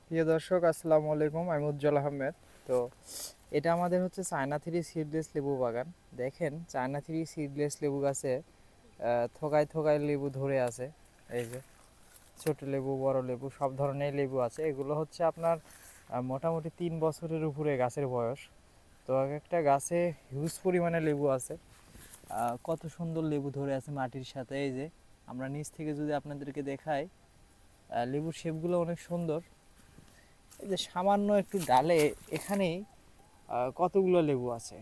প্রিয় দর্শক, আসসালামু আলাইকুম। আমি উজ্জ্বল আহমেদ। তো এটা আমাদের হচ্ছে চায়না থ্রি সিডলেস লেবু বাগান। দেখেন, চায়না থ্রি সিডলেস লেবু গাছে থোকায় থোকায় লেবু ধরে আছে। এই যে ছোট লেবু, বড় লেবু, সব ধরনের লেবু আছে। এগুলো হচ্ছে আপনার মোটামুটি 3 বছরের উপরে গাছের বয়স। তো এক একটা গাছে হিউজ পরিমাণে লেবু আছে। কত সুন্দর লেবু ধরে আছে মাটির সাথে। এই যে আমরা নিচ থেকে যদি আপনাদেরকে দেখাই, লেবুর শেপগুলো অনেক সুন্দর। এই যে সামান্য একটু ডালে এখানেই কতগুলো লেবু আছে।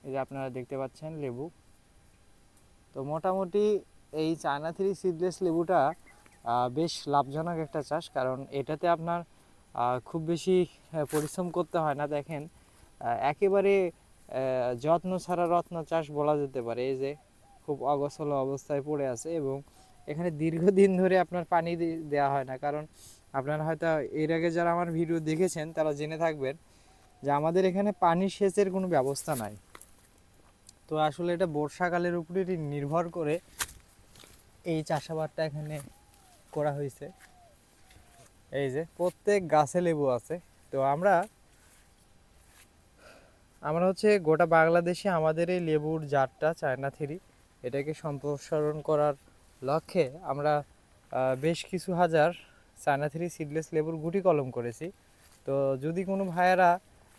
এই যে আপনারা দেখতে পাচ্ছেন লেবু। তো মোটামুটি এই চায়না থ্রি সিডলেস লেবুটা বেশ লাভজনক একটা চাষ, কারণ এটাতে আপনার খুব বেশি পরিশ্রম করতে হয় না। দেখেন, একেবারে যত্ন ছাড়া রত্ন চাষ বলা যেতে পারে। এই যে খুব অগোছালো অবস্থায় পড়ে আছে, এবং এখানে দীর্ঘদিন ধরে আপনার পানি দেওয়া হয় না। কারণ আপনারা হয়তো এর আগে যারা আমার ভিডিও দেখেছেন তারা জেনে থাকবেন যে আমাদের এখানে পানি সেচের কোনো ব্যবস্থা নাই। তো আসলে এটা বর্ষাকালের উপরে নির্ভর করে এই চাষাবাদটা এখানে করা হয়েছে। এই যে প্রত্যেক গাছে লেবু আছে। তো আমরা আমরা হচ্ছে গোটা বাংলাদেশে আমাদের এই লেবুর জাতটা চায়না থ্রি, এটাকে সম্প্রসারণ করার লক্ষ্যে আমরা বেশ কিছু হাজার চায়না থ্রি সিডলেস লেবুর গুটি কলম করেছি। তো যদি কোনো ভাইয়েরা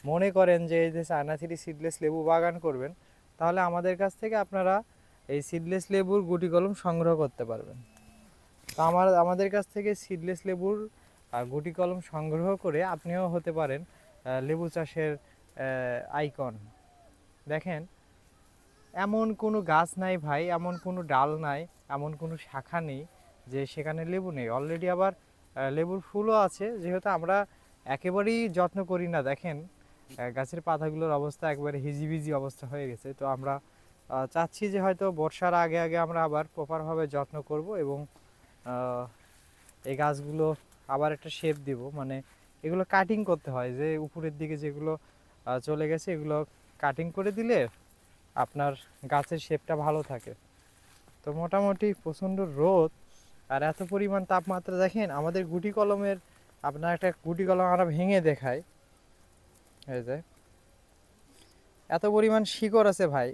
মনে করেন যে এই যে চায়না থ্রি সিডলেস লেবু বাগান করবেন, তাহলে আমাদের কাছ থেকে আপনারা এই সিডলেস লেবুর গুটি কলম সংগ্রহ করতে পারবেন। তো আমাদের কাছ থেকে সিডলেস লেবুর গুটি কলম সংগ্রহ করে আপনিও হতে পারেন লেবু চাষের আইকন। দেখেন, এমন কোনো গাছ নাই ভাই, এমন কোনো ডাল নাই, এমন কোনো শাখা নেই যে সেখানে লেবু নেই। অলরেডি আবার লেবুর ফুলও আছে, যেহেতু আমরা একেবারেই যত্ন করি না। দেখেন, গাছের পাতাগুলোর অবস্থা একবারে হিজিবিজি অবস্থা হয়ে গেছে। তো আমরা চাচ্ছি যে হয়তো বর্ষার আগে আগে আমরা আবার প্রপারভাবে যত্ন করব, এবং এই গাছগুলো আবার একটা শেপ দিব। মানে এগুলো কাটিং করতে হয়, যে উপরের দিকে যেগুলো চলে গেছে এগুলো কাটিং করে দিলে আপনার গাছের শেপটা ভালো থাকে। তো মোটামুটি প্রচণ্ড রোদ আর এত পরিমাণ তাপমাত্রা, দেখেন আমাদের গুটি কলমের, আপনার একটা গুটি কলম আমরা ভেঙে দেখাই। এই যে এত পরিমাণ শিকড় আছে ভাই,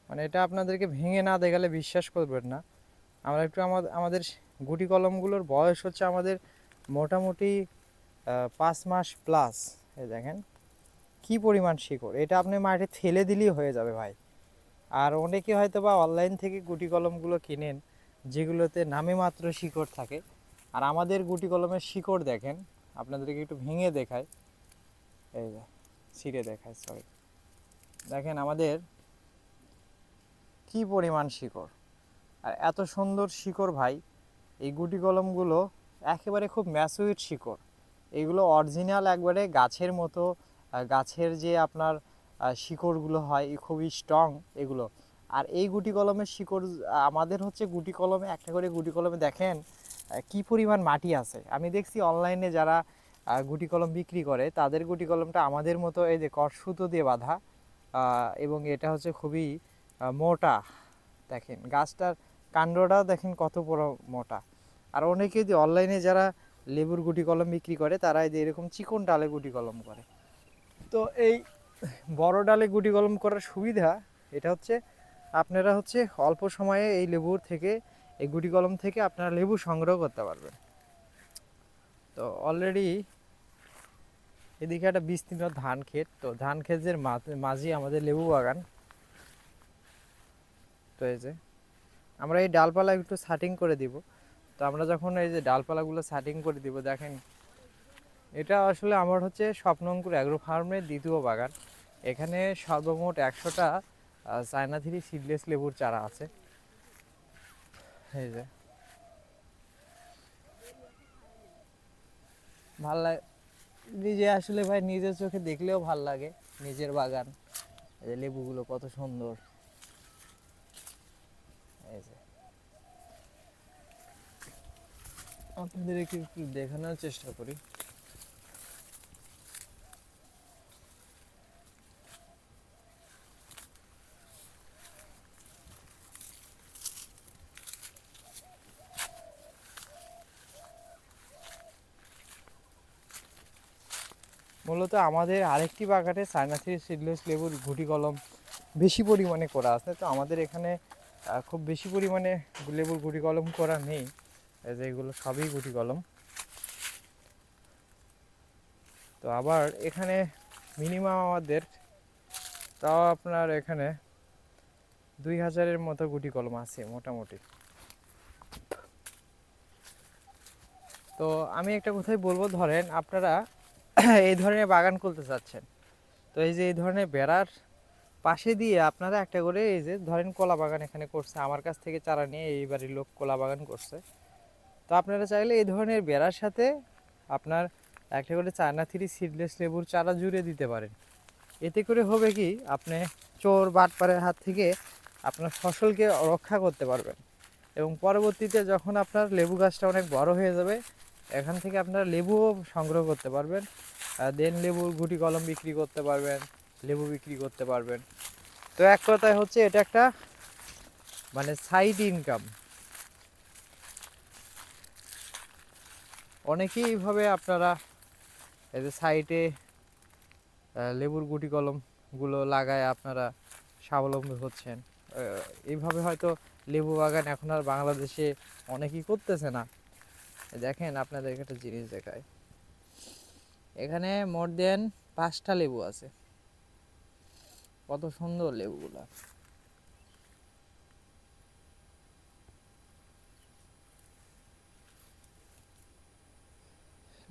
মানে এটা আপনাদেরকে ভেঙে না দেখালে বিশ্বাস করবেন না। আমরা একটু আমাদের গুটি কলমগুলোর বয়স হচ্ছে আমাদের মোটামুটি 5 মাস প্লাস। এই দেখেন কি পরিমাণ শিকড়, এটা আপনি মাঠে ফেলে দিলেই হয়ে যাবে ভাই। আর অনেকে হয়তো বা অনলাইন থেকে গুটি কলমগুলো কিনেন, যেগুলোতে নামে মাত্র শিকড় থাকে। আর আমাদের গুটি কলমের শিকড় দেখেন, আপনাদেরকে একটু ভেঙে দেখায়। এই যে ছিঁড়ে দেখায়, সরি। দেখেন আমাদের কি পরিমাণ শিকড়, আর এত সুন্দর শিকড় ভাই। এই গুটি কলমগুলো একেবারে খুব ম্যাচুইড শিকড়। এগুলো অরিজিনাল একবারে গাছের মতো। গাছের যে আপনার শিকড়গুলো হয় খুবই স্ট্রং এগুলো। আর এই গুটি কলমের শিকড় আমাদের হচ্ছে গুটি কলমে, একটা করে গুটি কলমে দেখেন কি পরিমাণ মাটি আছে। আমি দেখছি অনলাইনে যারা গুটি কলম বিক্রি করে, তাদের গুটি কলমটা আমাদের মতো এই যে কটসুতো দিয়ে বাঁধা, এবং এটা হচ্ছে খুবই মোটা। দেখেন গাছটার কাণ্ডটাও দেখেন কত বড় মোটা। আর অনেকে যে অনলাইনে যারা লেবুর গুটি কলম বিক্রি করে, তারা এই যে এরকম চিকন ডালে গুটি কলম করে। তো এই বড় ডালে গুটি কলম করার সুবিধা এটা হচ্ছে, আপনারা হচ্ছে অল্প সময়ে এই লেবুর থেকে, এই গুটি কলম থেকে আপনারা লেবু সংগ্রহ করতে পারবেন। তো অলরেডি এদিকে একটা বিস্তীর্ণ ধান ক্ষেত, তো ধান ক্ষেতের মাঝে আমাদের লেবু বাগান। তো এই যে আমরা এই ডালপালা একটু সাটিং করে দিব। তো আমরা যখন এই যে ডালপালাগুলো সাটিং করে দিব, দেখেন এটা আসলে আমার হচ্ছে স্বপ্নঙ্কুর অ্যাগ্রো ফার্মের দ্বিতীয় বাগান। এখানে সর্বমোট 100টা চায়না থ্রি সিডলেস লেবুর চারা আছে। এই যে ভাল লাগে, নিজে আসলে ভাই নিজের চোখে দেখলেও ভাল লাগে নিজের বাগান। এই যে লেবুগুলো কত সুন্দর। এই যে আপনাদের একটু দেখানোর চেষ্টা করি। মূলত আমাদের আরেকটি বাগানে চায়না থ্রি সিডলেস লেবুর গুটি কলম বেশি পরিমাণে করা আছে। তো আমাদের এখানে খুব বেশি পরিমাণে লেবুর গুটি কলম করা নেই, এই যে এগুলো সবই গুটি কলম। তো আবার এখানে মিনিমাম আমাদের তাও আপনার এখানে 2000-এর মতো গুটি কলম আছে মোটামুটি। তো আমি একটা কথাই বলবো, ধরেন আপনারা এই ধরনের বাগান করতে চাচ্ছেন, তো এই যে এই ধরনের বেড়ার পাশে দিয়ে আপনারা একটা করে এই যে ধরেন কলা বাগান এখানে করছে, আমার কাছ থেকে চারা নিয়ে এই বাড়ির লোক কলা বাগান করছে। তো আপনারা চাইলে এই ধরনের বেড়ার সাথে আপনার একটা করে চায়না থ্রি সিডলেস লেবুর চারা জুড়ে দিতে পারেন। এতে করে হবে কি, আপনি চোর বাটপারের হাত থেকে আপনার ফসলকে রক্ষা করতে পারবেন এবং পরবর্তীতে যখন আপনার লেবু গাছটা অনেক বড় হয়ে যাবে, এখান থেকে আপনারা লেবুও সংগ্রহ করতে পারবেন, দেন লেবুর গুটি কলম বিক্রি করতে পারবেন, লেবু বিক্রি করতে পারবেন। তো এক কথায় হচ্ছে এটা একটা মানে সাইড ইনকাম। অনেকেই এইভাবে আপনারা এই যে সাইডে লেবুর গুটি কলমগুলো লাগায় আপনারা স্বাবলম্বী হচ্ছেন। এইভাবে হয়তো লেবু বাগান এখন আর বাংলাদেশে অনেকেই করতেছে না। দেখেন আপনাদেরকে একটা জিনিস দেখায়, এখানে মোর দেন 5টা লেবু আছে, কত সুন্দর লেবুগুলা।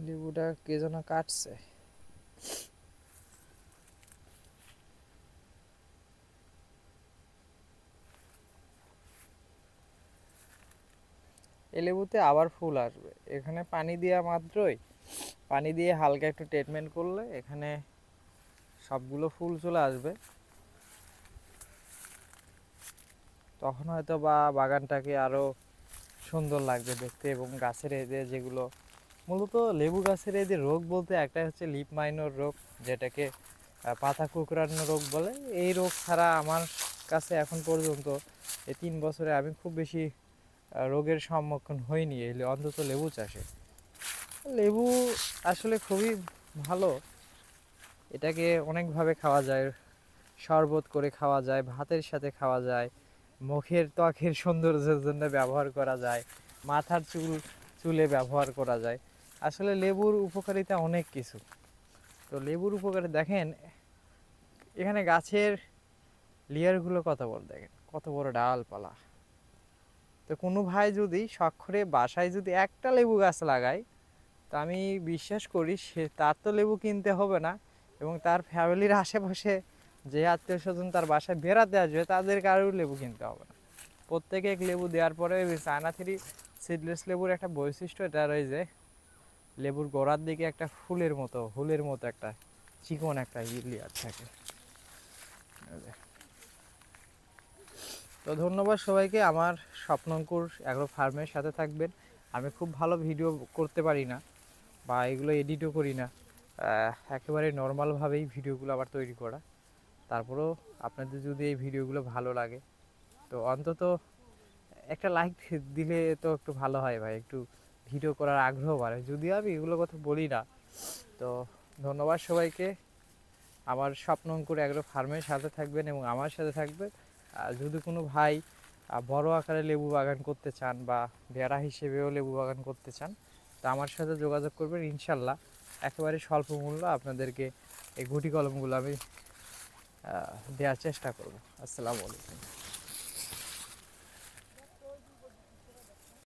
লেবুটা কে যেন কাটছে। এই লেবুতে আবার ফুল আসবে, এখানে পানি দেওয়া মাত্রই, পানি দিয়ে হালকা একটু ট্রিটমেন্ট করলে এখানে সবগুলো ফুল চলে আসবে। তখন হয়তো বা বাগানটাকে আরো সুন্দর লাগবে দেখতে। এবং গাছের এই যে যেগুলো মূলত লেবু গাছের এই যে রোগ বলতে একটা হচ্ছে লিপ মাইনর রোগ, যেটাকে পাতা কুঁকড়ানো রোগ বলে। এই রোগ ছাড়া আমার কাছে এখন পর্যন্ত এই 3 বছরে আমি খুব বেশি রোগের সম্মুখীন হইনি অন্তত লেবু চাষে। লেবু আসলে খুবই ভালো, এটাকে অনেকভাবে খাওয়া যায়, শরবত করে খাওয়া যায়, ভাতের সাথে খাওয়া যায়, মুখের ত্বকের সৌন্দর্যের জন্য ব্যবহার করা যায়, মাথার চুলে ব্যবহার করা যায়। আসলে লেবুর উপকারিতা অনেক কিছু। তো লেবুর উপকারে দেখেন এখানে গাছের লেয়ারগুলো কত বড়, দেখেন কত বড় ডালপালা। তো কোনো ভাই যদি শখ করে বাসায় যদি একটা লেবু গাছ লাগায়, তো আমি বিশ্বাস করি সে তার তো লেবু কিনতে হবে না, এবং তার ফ্যামিলির আশেপাশে যে আত্মীয় স্বজন তার বাসায় বেড়াতে আসবে তাদের কারোর লেবু কিনতে হবে না। প্রত্যেকে এক লেবু দেওয়ার পরে চায়না থ্রি সিডলেস লেবুর একটা বৈশিষ্ট্য এটা রয়েছে, লেবুর গোড়ার দিকে একটা হুলের মতো একটা চিকন একটা লেয়ার থাকে। তো ধন্যবাদ সবাইকে। আমার স্বপ্নঙ্কুর অ্যাগ্রো ফার্মের সাথে থাকবেন। আমি খুব ভালো ভিডিও করতে পারি না বা এগুলো এডিটও করি না, একেবারে নর্মালভাবেই ভিডিওগুলো আবার তৈরি করা। তারপরেও আপনাদের যদি এই ভিডিওগুলো ভালো লাগে তো অন্তত একটা লাইক দিলে তো একটু ভালো হয় ভাই, একটু ভিডিও করার আগ্রহ বাড়ে। যদিও আমি এগুলো কথা বলি না। তো ধন্যবাদ সবাইকে। আমার স্বপ্নঙ্কুর অ্যাগ্রো ফার্মের সাথে থাকবেন এবং আমার সাথে থাকবেন। যদি কোনো ভাই বড় আকারে লেবু বাগান করতে চান বা বেড়া হিসেবেও লেবু বাগান করতে চান, তা আমার সাথে যোগাযোগ করবেন। ইনশাল্লাহ একেবারে স্বল্প মূল্য আপনাদেরকে এই গুটি কলমগুলো আমি দেওয়ার চেষ্টা করব। আসসালামু আলাইকুম।